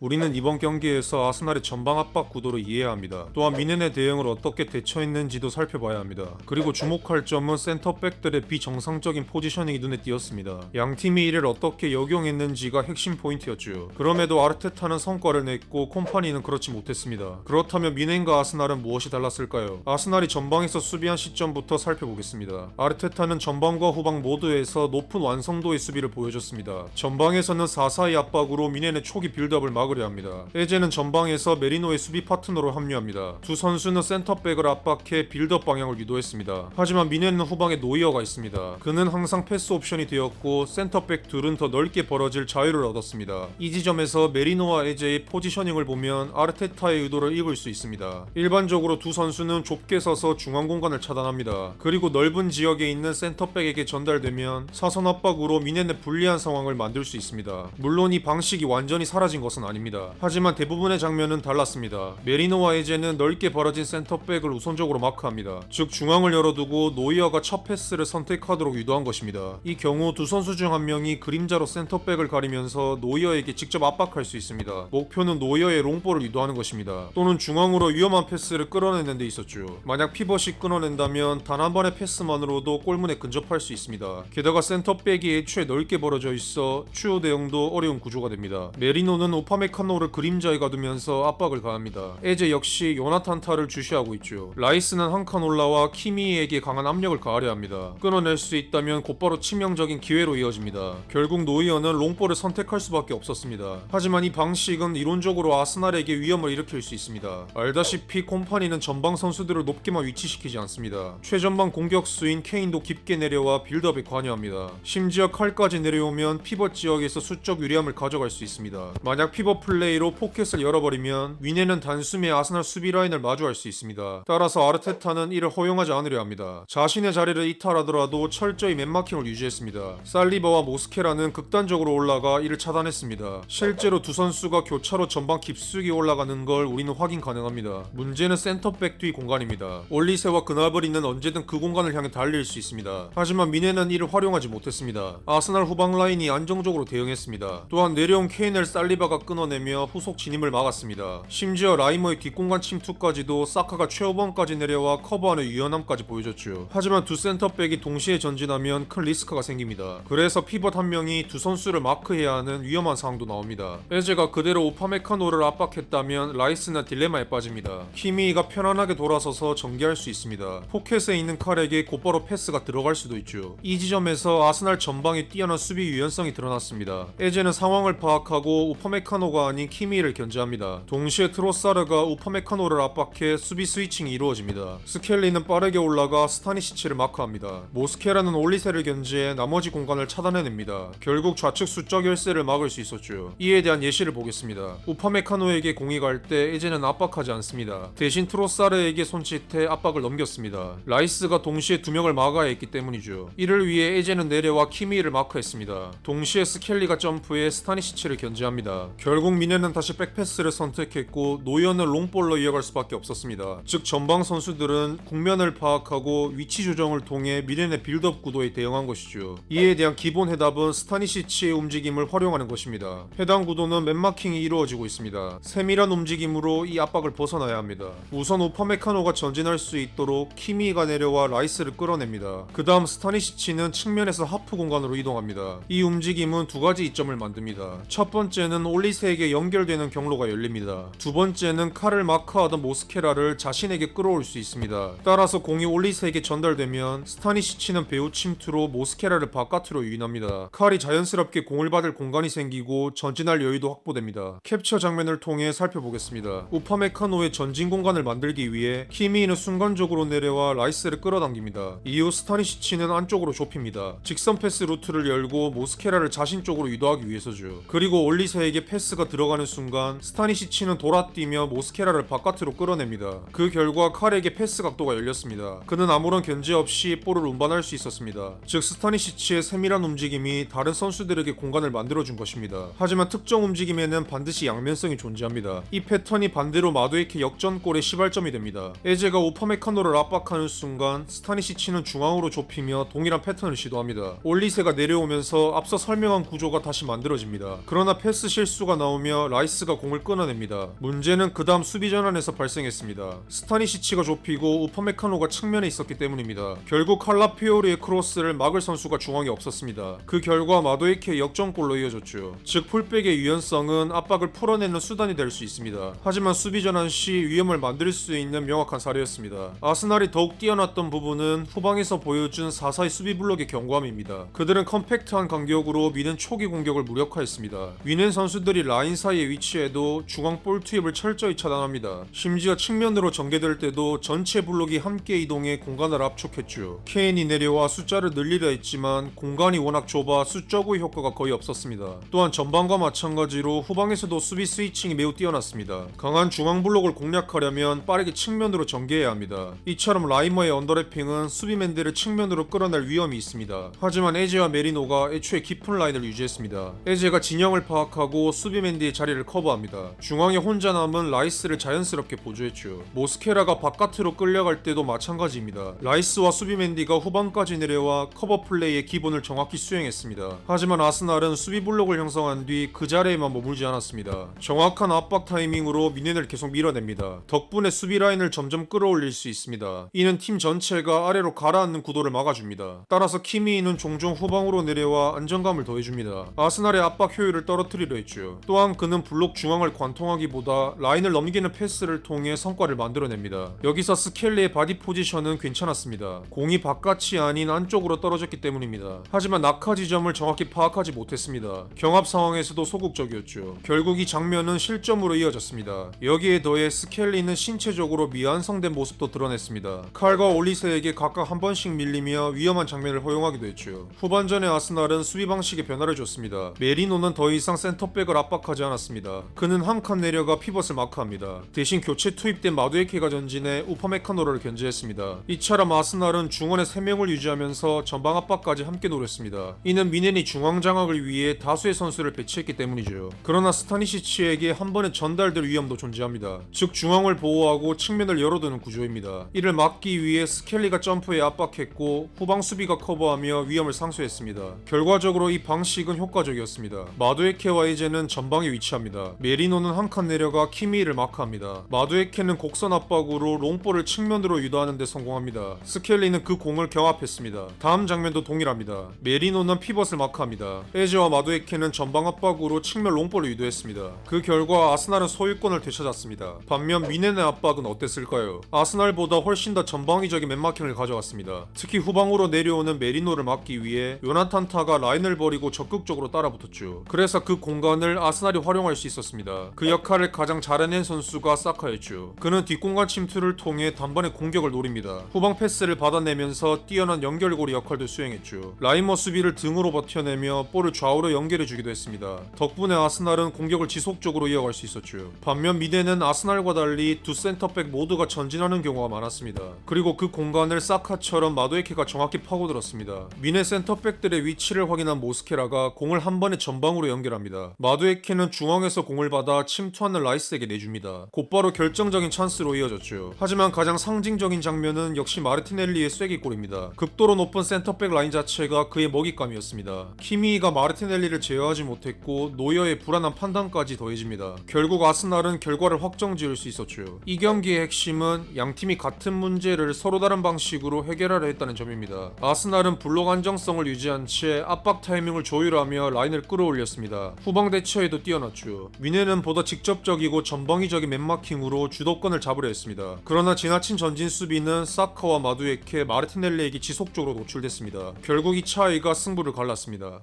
우리는 이번 경기에서 아스날의 전방 압박 구도를 이해해야 합니다. 또한 미넨의 대응을 어떻게 대처했는지도 살펴봐야 합니다. 그리고 주목할 점은 센터백들의 비정상적인 포지셔닝이 눈에 띄었습니다. 양 팀이 이를 어떻게 역용했는지가 핵심 포인트였죠. 그럼에도 아르테타는 성과를 냈고 콤파니는 그렇지 못했습니다. 그렇다면 미넨과 아스날은 무엇이 달랐을까요? 아스날이 전방에서 수비한 시점부터 살펴보겠습니다. 아르테타는 전방과 후방 모두에서 높은 완성도의 수비를 보여줬습니다. 전방에서는 4-4-2 압박으로 미넨의 초기 빌드업을 막으려 합니다. 에제는 전방에서 메리노의 수비 파트너로 합류합니다. 두 선수는 센터백을 압박해 빌드업 방향을 유도했습니다. 하지만 미넨은 후방에 노이어가 있습니다. 그는 항상 패스 옵션이 되었고 센터백 둘은 더 넓게 벌어질 자유를 얻었습니다. 이 지점에서 메리노와 에제의 포지셔닝을 보면 아르테타의 의도를 읽을 수 있습니다. 일반적으로 두 선수는 좁게 서서 중앙 공간을 차단합니다. 그리고 넓은 지역에 있는 센터백에게 전달되면 사선 압박으로 미넨의 불리한 상황을 만들 수 있습니다. 물론 이 방식이 완전히 사라진 것은 아닙니다. 하지만 대부분의 장면은 달랐습니다. 메리노와 에제는 넓게 벌어진 센터백을 우선적으로 마크합니다. 즉 중앙을 열어두고 노이어가 첫 패스를 선택하도록 유도한 것입니다. 이 경우 두 선수 중 한 명이 그림자로 센터백을 가리면서 노이어에게 직접 압박할 수 있습니다. 목표는 노이어의 롱볼을 유도하는 것입니다. 또는 중앙으로 위험한 패스를 끌어내는 데 있었죠. 만약 피벗이 끊어낸다면 단 한 번의 패스만으로도 골문에 근접할 수 있습니다. 게다가 센터백이 애초에 넓게 벌어져 있어 추후 대응도 어려운 구조가 됩니다. 메리노는 오파메카노를 그림자에 가두면서 압박을 가합니다. 에제 역시 요나탄 타를 주시하고 있죠. 라이스는 한 칸 올라와 키미에게 강한 압력을 가하려 합니다. 끊어낼 수 있다면 곧바로 치명적인 기회로 이어집니다. 결국 노이어는 롱볼을 선택할 수밖에 없었습니다. 하지만 이 방식은 이론적으로 아스날에게 위험을 일으킬 수 있습니다. 알다시피 콤파니는 전방 선수들을 높게만 위치시키지 않습니다. 최전방 공격수인 케인도 깊게 내려와 빌드업에 관여합니다. 심지어 칼까지 내려오면 피벗 지역에서 수적 유리함을 가져갈 수 있습니다. 만약 피벗 플레이로 포켓을 열어버리면 위넨은 단숨에 아스날 수비 라인을 마주할 수 있습니다. 따라서 아르테타는 이를 허용하지 않으려 합니다. 자신의 자리를 이탈하더라도 철저히 맨마킹을 유지했습니다. 살리버와 모스케라는 극단적으로 올라가 이를 차단했습니다. 실제로 두 선수가 교차로 전방 깊숙이 올라가는 걸 우리는 확인 가능합니다. 문제는 센터백 뒤 공간입니다. 올리세와 그나브리는 언제든 그 공간을 향해 달릴 수 있습니다. 하지만 미넨은 이를 활용하지 못했습니다. 아스날 후방 라인이 안정적으로 대응했습니다. 또한 내려온 케인을 살리바가 끊어내며 후속 진입을 막았습니다. 심지어 라이머의 뒷공간 침투까지도 사카가 최후방까지 내려와 커버하는 유연함까지 보여줬죠. 하지만 두 센터백이 동시에 전진하면 큰 리스크가 생깁니다. 그래서 피벗 한 명이 두 선수를 마크해야 하는 위험한 상황도 나옵니다. 에제가 그대로 오파메카노를 압박했다면 라이스는 딜레마에 빠집니다. 키미가 편안하게 돌아서서 전개할 수 있습니다. 포켓에 있는 칼에게 곧바로 패스가 들어갈 수도 있죠. 이 지점에서 아스날 전방의 뛰어난 수비 유연성이 드러났습니다. 에제는 상황을 파악하고 우파메카노가 아닌 키미를 견제합니다. 동시에 트로사르가 우파메카노를 압박해 수비 스위칭이 이루어집니다. 스켈리는 빠르게 올라가 스타니시치를 마크합니다. 모스케라는 올리세를 견제해 나머지 공간을 차단해냅니다. 결국 좌측 수적 열세를 막을 수 있었죠. 이에 대한 예시를 보겠습니다. 우파메카노에게 공이 갈 때 에제는 압박하지 않습니다. 대신 트로사르에게 손짓해 압박을 넘겼습니다. 라이스가 동시에 두 명을 막아야 했기 때문이죠. 이를 위해 에제는 내려와 키미를 마크했습니다. 동시에 스켈리가 점프해 스타니시치를 견제합니다. 결국 미네는 다시 백패스를 선택했고 노이어는 롱볼로 이어갈 수밖에 없었습니다. 즉 전방 선수들은 국면을 파악하고 위치 조정을 통해 미넨의 빌드업 구도에 대응한 것이죠. 이에 대한 기본 해답은 스타니시치의 움직임을 활용하는 것입니다. 해당 구도는 맨마킹이 이루어지고 있습니다. 세밀한 움직임으로 이 압박을 벗어나야 합니다. 우선 오파메카노가 전진할 수 있도록 키미가 내려와 라이스를 끌어냅니다. 그 다음 스타니시치는 측면에서 하프 공간으로 이동합니다. 이 움직임은 두 가지 이점을 만듭니다. 첫 번째는 올리세에게 연결되는 경로가 열립니다. 두 번째는 칼을 마크하던 모스케라를 자신에게 끌어올 수 있습니다. 따라서 공이 올리세에게 전달되면 스타니시치는 배후 침투로 모스케라를 바깥으로 유인합니다. 칼이 자연스럽게 공을 받을 공간이 생기고 전진할 여유도 확보됩니다. 캡처 장면을 통해 살펴보겠습니다. 우파메카노의 전진 공간을 만들기 위해 키미는 순간적으로 내려와 라이스를 끌어당깁니다. 이후 스타니시치는 안쪽으로 좁힙니다. 직선 패스 루트를 열고 모스케라를 자신 쪽으로 유도하기 위해서죠. 그리고 올리세에게 패스가 들어가는 순간 스타니시치는 돌아뛰며 모스케라를 바깥으로 끌어냅니다. 그 결과 칼에게 패스 각도가 열렸습니다. 그는 아무런 견제 없이 볼을 운반할 수 있었습니다. 즉 스타니시치의 세밀한 움직임이 다른 선수들에게 공간을 만들어준 것입니다. 하지만 특정 움직임에는 반드시 양면성이 존재합니다. 이 패턴이 반대로 마두에케 역전골의 시발점이 됩니다. 에제가 오파메카노를 압박하는 순간 스타니시치는 중앙으로 좁히며 동일한 패턴을 시도합니다. 올리세가 내려오면서 앞서 설명한 구조가 다시 만들어집니다. 그러나 패스 실수가 나오면 나오며 라이스가 공을 끊어냅니다. 문제는 그 다음 수비 전환에서 발생했습니다. 스타니시치가 좁히고 우파메카노가 측면에 있었기 때문입니다. 결국 칼라피오리의 크로스를 막을 선수가 중앙에 없었습니다. 그 결과 마도에케의 역전골로 이어졌죠. 즉 풀백의 유연성은 압박을 풀어내는 수단이 될 수 있습니다. 하지만 수비 전환 시 위험을 만들 수 있는 명확한 사례였습니다. 아스날이 더욱 뛰어났던 부분은 후방에서 보여준 4-4의 수비 블록의 견고함입니다. 그들은 컴팩트한 간격으로 미넨 초기 공격을 무력화했습니다. 미넨 선수들이 라인 사이에 위치해도 중앙 볼 투입을 철저히 차단합니다. 심지어 측면으로 전개될 때도 전체 블록이 함께 이동해 공간을 압축했죠. 케인이 내려와 숫자를 늘리려 했지만 공간이 워낙 좁아 수적의 효과가 거의 없었습니다. 또한 전방과 마찬가지로 후방에서도 수비 스위칭이 매우 뛰어났습니다. 강한 중앙 블록을 공략하려면 빠르게 측면으로 전개해야 합니다. 이처럼 라이머의 언더래핑은 수비맨들을 측면으로 끌어낼 위험이 있습니다. 하지만 에제와 메리노가 애초에 깊은 라인을 유지했습니다. 에제가 진영을 파악하고 수비맨디의 자리를 커버합니다. 중앙에 혼자 남은 라이스를 자연스럽게 보조했죠. 모스케라가 바깥으로 끌려갈 때도 마찬가지입니다. 라이스와 수비맨디가 후방까지 내려와 커버 플레이의 기본을 정확히 수행했습니다. 하지만 아스날은 수비 블록을 형성한 뒤 그 자리에만 머물지 않았습니다. 정확한 압박 타이밍으로 미넨을 계속 밀어냅니다. 덕분에 수비 라인을 점점 끌어올릴 수 있습니다. 이는 팀 전체가 아래로 가라앉는 구도를 막아줍니다. 따라서 키미이는 종종 후방으로 내려와 안정감을 더해줍니다. 아스날의 압박 효율을 떨어뜨리려 했죠. 또한 그는 블록 중앙을 관통하기보다 라인을 넘기는 패스를 통해 성과를 만들어냅니다. 여기서 스켈리의 바디 포지션은 괜찮았습니다. 공이 바깥이 아닌 안쪽으로 떨어졌기 때문입니다. 하지만 낙하 지점을 정확히 파악하지 못했습니다. 경합 상황에서도 소극적이었죠. 결국 이 장면은 실점으로 이어졌습니다. 여기에 더해 스켈리는 신체적으로 미완성된 모습도 드러냈습니다. 칼과 올리세에게 각각 한 번씩 밀리며 위험한 장면을 허용하기도 했죠. 후반전에 아스날은 수비 방식에 변화를 줬습니다. 메리노는 더 이상 센터백을 압박하지 않았습니다. 그는 한 칸 내려가 피벗을 마크합니다. 대신 교체 투입된 마두에케가 전진해 우파메카노를 견제했습니다. 이처럼 아스날은 중원에 3명을 유지하면서 전방 압박까지 함께 노렸습니다. 이는 미넨이 중앙 장악을 위해 다수의 선수를 배치했기 때문이죠. 그러나 스타니시치에게 한 번에 전달될 위험도 존재합니다. 즉 중앙을 보호하고 측면을 열어두는 구조입니다. 이를 막기 위해 스켈리가 점프에 압박했고 후방 수비가 커버하며 위험을 상쇄했습니다. 결과적으로 이 방식은 효과적이었습니다. 마두에케와 에제는 전방에 위치합니다. 메리노는 한 칸 내려가 키미를 마크합니다. 마두에케는 곡선 압박으로 롱볼을 측면으로 유도하는 데 성공합니다. 스켈리는 그 공을 경합했습니다. 다음 장면도 동일합니다. 메리노는 피벗을 마크합니다. 에제와 마두에케는 전방 압박으로 측면 롱볼을 유도했습니다. 그 결과 아스날은 소유권을 되찾았습니다. 반면 미넨의 압박은 어땠을까요? 아스날보다 훨씬 더 전방위적인 맨마킹을 가져갔습니다. 특히 후방으로 내려오는 메리노를 막기 위해 요나탄 타가 라인을 버리고 적극적으로 따라붙었죠. 그래서 그 공간을 아스날이 활용할 수 있었습니다. 그 역할을 가장 잘해낸 선수가 사카였죠. 그는 뒷공간 침투를 통해 단번에 공격을 노립니다. 후방 패스를 받아내면서 뛰어난 연결고리 역할도 수행했죠. 라이머 수비를 등으로 버텨내며 볼을 좌우로 연결해주기도 했습니다. 덕분에 아스날은 공격을 지속적으로 이어갈 수 있었죠. 반면 미넨은 아스날과 달리 두 센터백 모두가 전진하는 경우가 많았습니다. 그리고 그 공간을 사카처럼 마두에케가 정확히 파고들었습니다. 미넨 센터백들의 위치를 확인한 모스케라가 공을 한 번에 전방으로 연결합니다. 마두에케는 중앙에서 공을 받아 침투하는 라이스에게 내줍니다. 곧바로 결정적인 찬스로 이어졌죠. 하지만 가장 상징적인 장면은 역시 마르티넬리의 쐐기골입니다. 극도로 높은 센터백 라인 자체가 그의 먹잇감이었습니다. 키미이가 마르티넬리를 제어하지 못했고 노여의 불안한 판단까지 더해집니다. 결국 아스날은 결과를 확정지을 수 있었죠. 이 경기의 핵심은 양팀이 같은 문제를 서로 다른 방식으로 해결하려 했다는 점입니다. 아스날은 블록 안정성을 유지한 채 압박 타이밍을 조율하며 라인을 끌어올렸습니다. 후방 대처에도 뛰어났죠. 미넨은 보다 직접적이고 전방위적인 맨마킹으로 주도권을 잡으려 했습니다. 그러나 지나친 전진 수비는 사카와 마두에케, 마르티넬리에게 지속적으로 노출됐습니다. 결국 이 차이가 승부를 갈랐습니다.